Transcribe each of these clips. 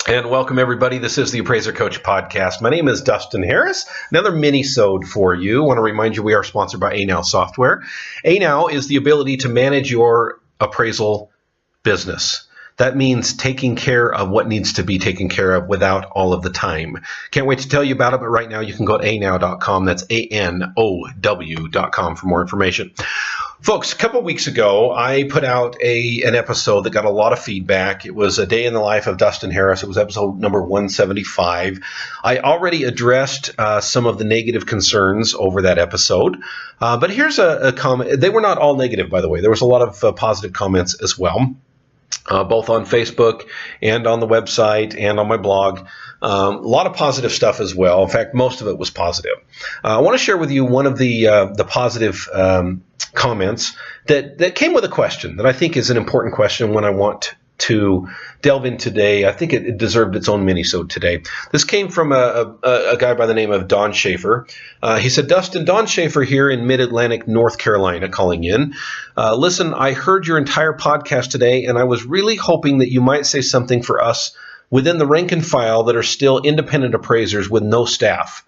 And welcome, everybody. This is the Appraiser Coach Podcast. My name is Dustin Harris. Another mini-sode for you. I want to remind you we are sponsored by Appraisal Software. Appraisal is the ability to manage your appraisal business. That means taking care of what needs to be taken care of without all of the time. Can't wait to tell you about it, but right now you can go to anow.com. That's ANOW.com for more information. Folks, a couple weeks ago, I put out an episode that got a lot of feedback. It was a day in the life of Dustin Harris. It was episode number 175. I already addressed some of the negative concerns over that episode, but here's a comment. They were not all negative, by the way. There was a lot of positive comments as well. Both on Facebook and on the website and on my blog. A lot of positive stuff as well. In fact, most of it was positive. I want to share with you one of the positive comments that came with a question that I think is an important question when I want to delve in today. I think it deserved its own mini-sode today. This came from a guy by the name of Don Schaefer. He said, Dustin, Don Schaefer here in Mid-Atlantic, North Carolina, calling in. Listen, I heard your entire podcast today, and I was really hoping that you might say something for us within the rank and file that are still independent appraisers with no staff.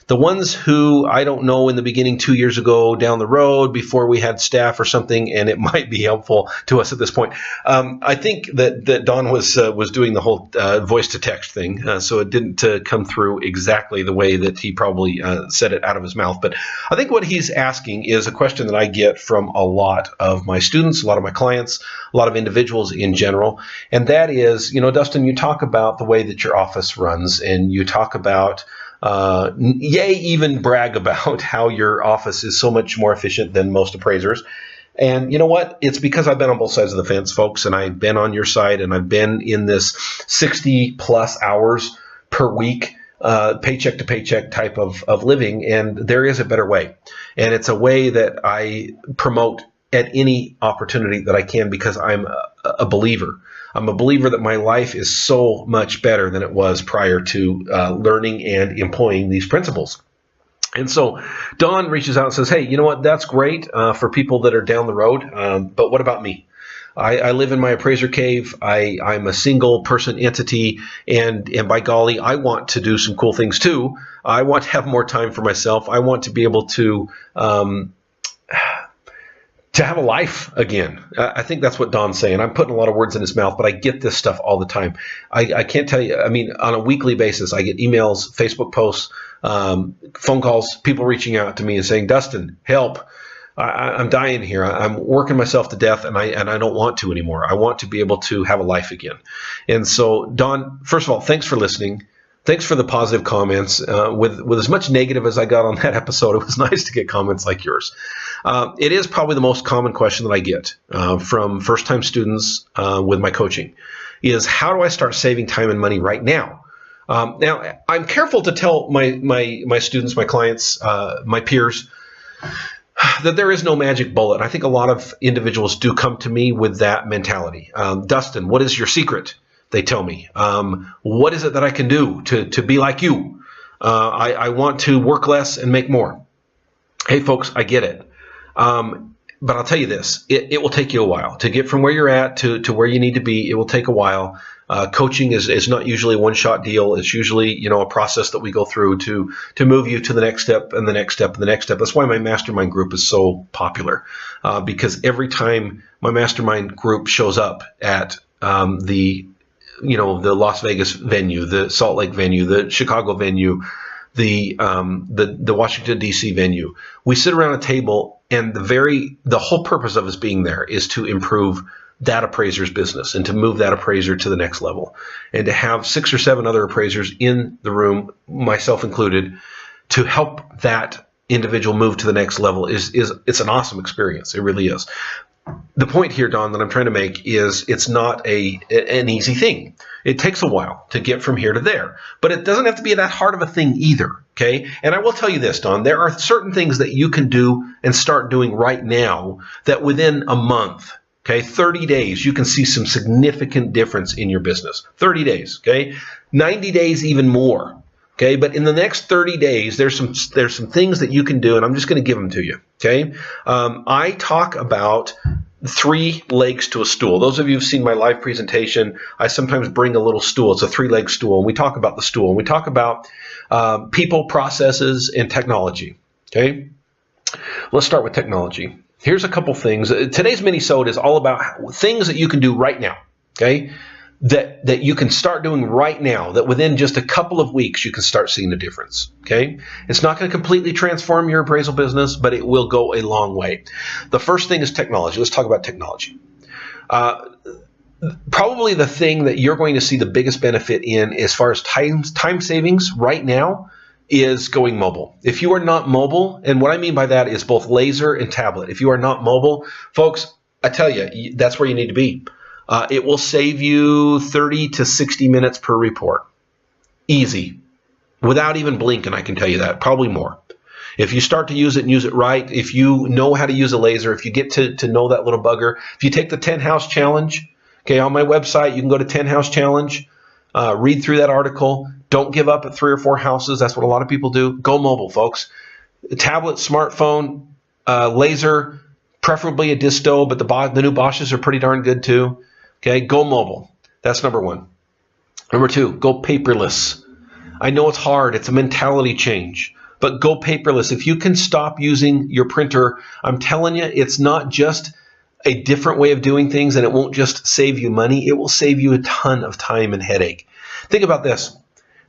The ones who, I don't know, in the beginning 2 years ago down the road before we had staff or something, and it might be helpful to us at this point. I think that Don was doing the whole voice to text thing, so it didn't come through exactly the way that he probably said it out of his mouth. But I think what he's asking is a question that I get from a lot of my students, a lot of my clients, a lot of individuals in general, and that is, Dustin, you talk about the way that your office runs, and you talk about even brag about how your office is so much more efficient than most appraisers. And you know what? It's because I've been on both sides of the fence, folks, and I've been on your side, and I've been in this 60 plus hours per week, paycheck to paycheck type of living, and there is a better way. And it's a way that I promote at any opportunity that I can because I'm a believer. I'm a believer that my life is so much better than it was prior to learning and employing these principles. And so Don reaches out and says, hey, you know what? That's great for people that are down the road. But what about me? I live in my appraiser cave. I'm a single person entity. And by golly, I want to do some cool things too. I want to have more time for myself. I want to be able to have a life again. I think that's what Don's saying. I'm putting a lot of words in his mouth, but I get this stuff all the time. I can't tell you, on a weekly basis, I get emails, Facebook posts, phone calls, people reaching out to me and saying, Dustin, help. I'm dying here. I'm working myself to death, and I don't want to anymore. I want to be able to have a life again. And so, Don, first of all, thanks for listening. Thanks for the positive comments. With as much negative as I got on that episode, it was nice to get comments like yours. It is probably the most common question that I get from first-time students with my coaching is, how do I start saving time and money right now? Now, I'm careful to tell my students, my clients, my peers, that there is no magic bullet. I think a lot of individuals do come to me with that mentality. Dustin, what is your secret? They tell me, what is it that I can do to be like you? I want to work less and make more. Hey, folks, I get it. But I'll tell you this, it will take you a while to get from where you're at to where you need to be. It will take a while. Coaching is not usually a one-shot deal. It's usually, a process that we go through to move you to the next step and the next step and the next step. That's why my mastermind group is so popular, because every time my mastermind group shows up at the Las Vegas venue, the Salt Lake venue, the Chicago venue, the Washington, D.C. venue, we sit around a table, and the whole purpose of us being there is to improve that appraiser's business and to move that appraiser to the next level, and to have 6 or 7 other appraisers in the room, myself included, to help that individual move to the next level it's an awesome experience. It really is. The point here, Don, that I'm trying to make is it's not an easy thing. It takes a while to get from here to there, but it doesn't have to be that hard of a thing either, okay? And I will tell you this, Don, there are certain things that you can do and start doing right now that within a month, okay, 30 days, you can see some significant difference in your business. 30 days, okay? 90 days, even more. Okay, but in the next 30 days, there's some things that you can do, and I'm just going to give them to you. Okay, I talk about three legs to a stool. Those of you who've seen my live presentation, I sometimes bring a little stool. It's a three-leg stool, and we talk about the stool. And we talk about people, processes, and technology. Okay? Let's start with technology. Here's a couple things. Today's mini-sode is all about things that you can do right now. Okay? That you can start doing right now, that within just a couple of weeks you can start seeing a difference. Okay? It's not going to completely transform your appraisal business, but it will go a long way. The first thing is technology. Let's talk about technology. Probably the thing that you're going to see the biggest benefit in as far as time savings right now is going mobile. If you are not mobile, and what I mean by that is both laser and tablet. If you are not mobile, folks, I tell you, that's where you need to be. It will save you 30 to 60 minutes per report. Easy. Without even blinking, I can tell you that. Probably more. If you start to use it and use it right, if you know how to use a laser, if you get to know that little bugger, if you take the 10 house challenge, okay, on my website, you can go to 10 house challenge, read through that article. Don't give up at 3 or 4 houses. That's what a lot of people do. Go mobile, folks. Tablet, smartphone, laser, preferably a disto, but the new Bosches are pretty darn good too. Okay, go mobile. That's number one. Number two, go paperless. I know it's hard. It's a mentality change, but go paperless. If you can stop using your printer, I'm telling you, it's not just a different way of doing things, and it won't just save you money. It will save you a ton of time and headache. Think about this.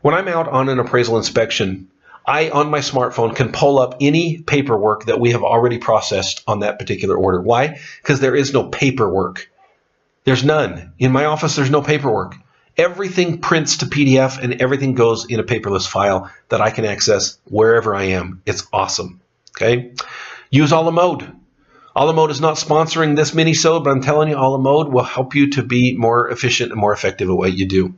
When I'm out on an appraisal inspection, I, on my smartphone, can pull up any paperwork that we have already processed on that particular order. Why? Because there is no paperwork. There's none. In my office, there's no paperwork. Everything prints to PDF and everything goes in a paperless file that I can access wherever I am. It's awesome. Okay? Use a la mode. A la mode is not sponsoring this mini-sode, but I'm telling you, a la mode will help you to be more efficient and more effective at what you do.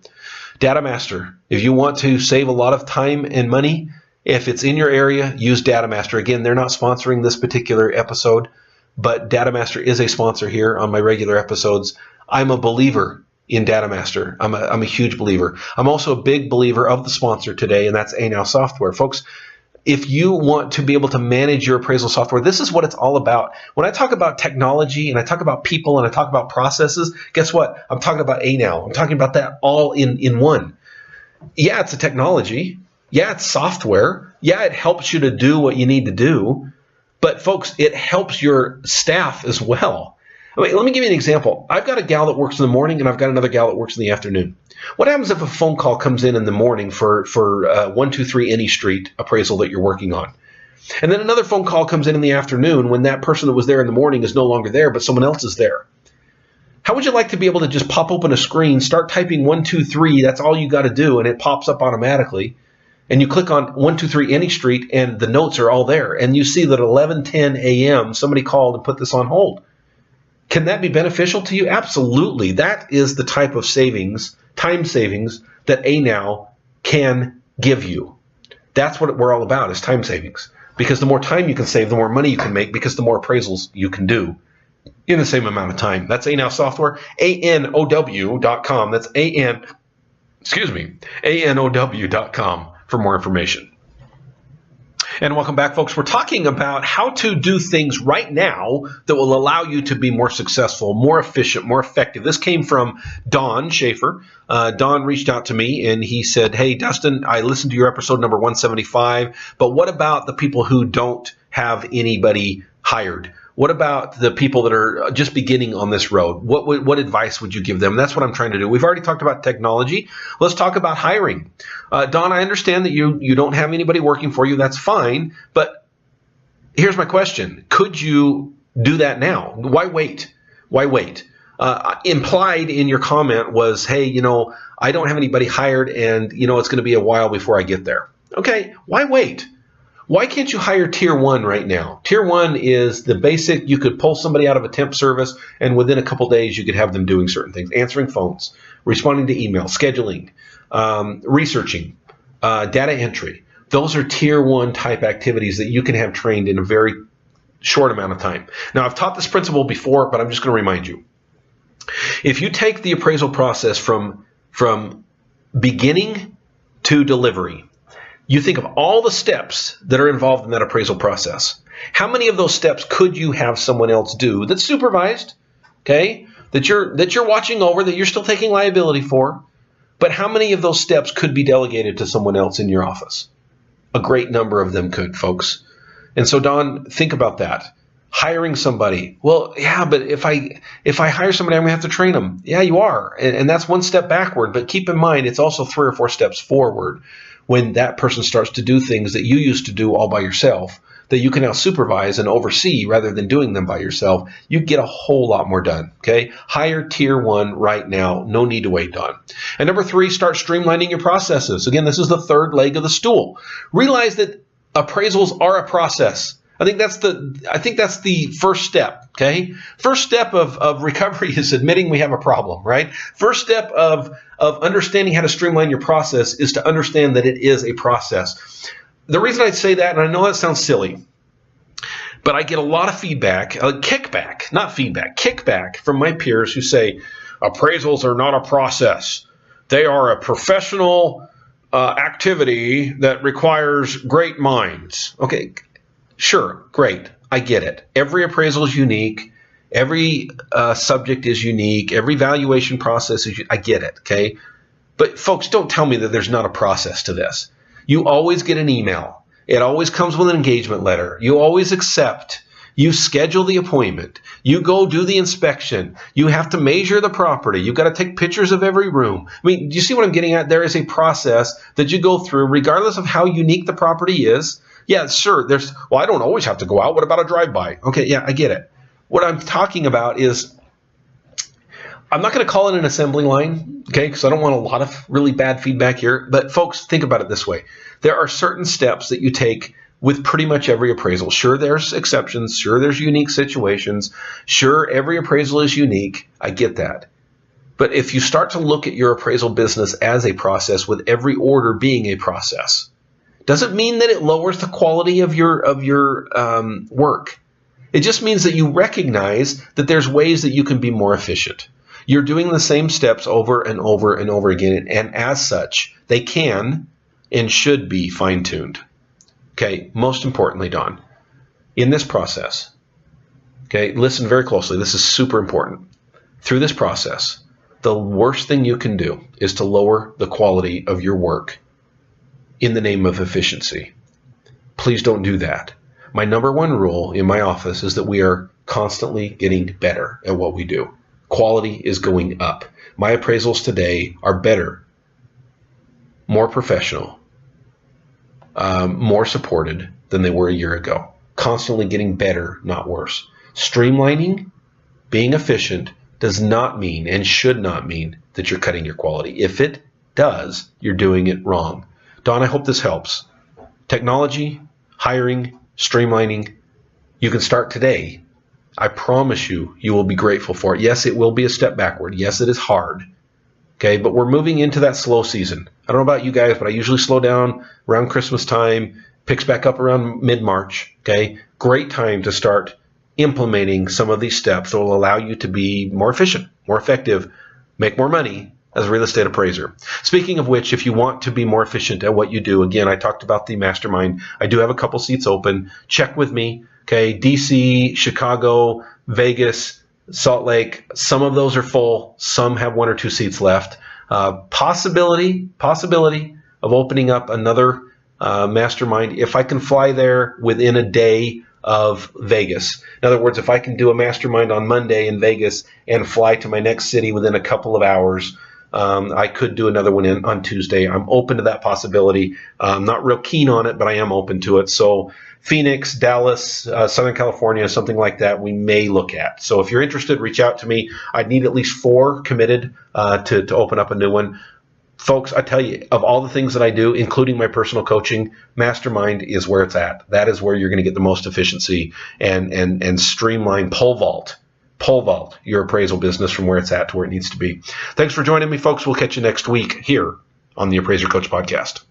Data Master. If you want to save a lot of time and money, if it's in your area, use Data Master. Again, they're not sponsoring this particular episode, but Data Master is a sponsor here on my regular episodes. I'm a believer in Data Master. I'm a huge believer. I'm also a big believer of the sponsor today, and that's Appraisal Software. Folks, if you want to be able to manage your appraisal software, this is what it's all about. When I talk about technology and I talk about people and I talk about processes, guess what? I'm talking about Appraisal. I'm talking about that all in one. Yeah, it's a technology. Yeah, it's software. Yeah, it helps you to do what you need to do. But folks, it helps your staff as well. I mean, let me give you an example. I've got a gal that works in the morning and I've got another gal that works in the afternoon. What happens if a phone call comes in the morning for 123 Any Street appraisal that you're working on? And then another phone call comes in the afternoon when that person that was there in the morning is no longer there, but someone else is there. How would you like to be able to just pop open a screen, start typing 123, that's all you got to do, and it pops up automatically, and you click on 123 Any Street and the notes are all there, and you see that at 11:10 a.m. somebody called and put this on hold. Can that be beneficial to you? Absolutely. That is the type of savings, time savings, that ANOW can give you. That's what we're all about, is time savings. Because the more time you can save, the more money you can make, because the more appraisals you can do in the same amount of time. That's ANOW Software, ANOW.com. That's ANOW.com for more information. And welcome back, folks. We're talking about how to do things right now that will allow you to be more successful, more efficient, more effective. This came from Don Schaefer. Don reached out to me and he said, hey, Dustin, I listened to your episode number 175, but what about the people who don't have anybody hired? What about the people that are just beginning on this road? What advice would you give them? That's what I'm trying to do. We've already talked about technology. Let's talk about hiring. Don, I understand that you don't have anybody working for you. That's fine. But here's my question. Could you do that now? Why wait? Why wait? Implied in your comment was, hey, I don't have anybody hired and, it's going to be a while before I get there. Okay, why wait? Why can't you hire Tier 1 right now? Tier 1 is the basic. You could pull somebody out of a temp service, and within a couple days, you could have them doing certain things, answering phones, responding to email, scheduling, researching, data entry. Those are Tier 1 type activities that you can have trained in a very short amount of time. Now, I've taught this principle before, but I'm just going to remind you. If you take the appraisal process from beginning to delivery, you think of all the steps that are involved in that appraisal process. How many of those steps could you have someone else do that's supervised? okay, that you're watching over, that you're still taking liability for. But how many of those steps could be delegated to someone else in your office? A great number of them could, folks. And so, Don, think about that. Hiring somebody. Well, yeah, but if I hire somebody, I'm going to have to train them. Yeah, you are. And that's one step backward. But keep in mind, it's also 3 or 4 steps forward when that person starts to do things that you used to do all by yourself, that you can now supervise and oversee rather than doing them by yourself. You get a whole lot more done, okay? Hire tier 1 right now. No need to wait, Don. And number 3, start streamlining your processes. Again, this is the third leg of the stool. Realize that appraisals are a process. I think that's the first step, okay? First step of recovery is admitting we have a problem, right? First step of understanding how to streamline your process is to understand that it is a process. The reason I say that, and I know that sounds silly, but I get a lot of feedback, kickback from my peers who say, appraisals are not a process. They are a professional activity that requires great minds. Okay, sure, great. I get it. Every appraisal is unique. Every subject is unique. Every valuation process is unique. I get it, okay? But folks, don't tell me that there's not a process to this. You always get an email. It always comes with an engagement letter. You always accept. You schedule the appointment. You go do the inspection. You have to measure the property. You've got to take pictures of every room. I mean, do you see what I'm getting at? There is a process that you go through regardless of how unique the property is. Yeah, sure. I don't always have to go out. What about a drive-by? Okay, yeah, I get it. What I'm talking about is, I'm not going to call it an assembly line, okay, because I don't want a lot of really bad feedback here. But folks, think about it this way. There are certain steps that you take with pretty much every appraisal. Sure, there's exceptions. Sure, there's unique situations. Sure, every appraisal is unique. I get that. But if you start to look at your appraisal business as a process, with every order being a process, doesn't mean that it lowers the quality of your work. It just means that you recognize that there's ways that you can be more efficient. You're doing the same steps over and over and over again, and as such, they can and should be fine-tuned. Okay, most importantly, Don, in this process, okay, listen very closely. This is super important. Through this process, the worst thing you can do is to lower the quality of your work in the name of efficiency. Please don't do that. My number 1 rule in my office is that we are constantly getting better at what we do. Quality is going up. My appraisals today are better, more professional, more supported than they were a year ago. Constantly getting better, not worse. Streamlining, being efficient, does not mean and should not mean that you're cutting your quality. If it does, you're doing it wrong. Don, I hope this helps. Technology, hiring, streamlining, you can start today. I promise you, you will be grateful for it. Yes, it will be a step backward. Yes, it is hard. Okay, but we're moving into that slow season. I don't know about you guys, but I usually slow down around Christmas time, picks back up around mid-March. Okay, great time to start implementing some of these steps that will allow you to be more efficient, more effective, make more money as a real estate appraiser. Speaking of which, if you want to be more efficient at what you do, again, I talked about the mastermind. I do have a couple seats open. Check with me. Okay, DC, Chicago, Vegas, Salt Lake. Some of those are full. Some have 1 or 2 seats left. Possibility of opening up another mastermind if I can fly there within a day of Vegas. In other words, if I can do a mastermind on Monday in Vegas and fly to my next city within a couple of hours, I could do another one on Tuesday. I'm open to that possibility. I'm not real keen on it, but I am open to it. So Phoenix, Dallas, Southern California, something like that, we may look at. So if you're interested, reach out to me. I'd need at least 4 committed to open up a new one. Folks, I tell you, of all the things that I do, including my personal coaching, Mastermind is where it's at. That is where you're going to get the most efficiency and streamline, pole vault your appraisal business from where it's at to where it needs to be. Thanks for joining me, folks. We'll catch you next week here on the Appraiser Coach Podcast.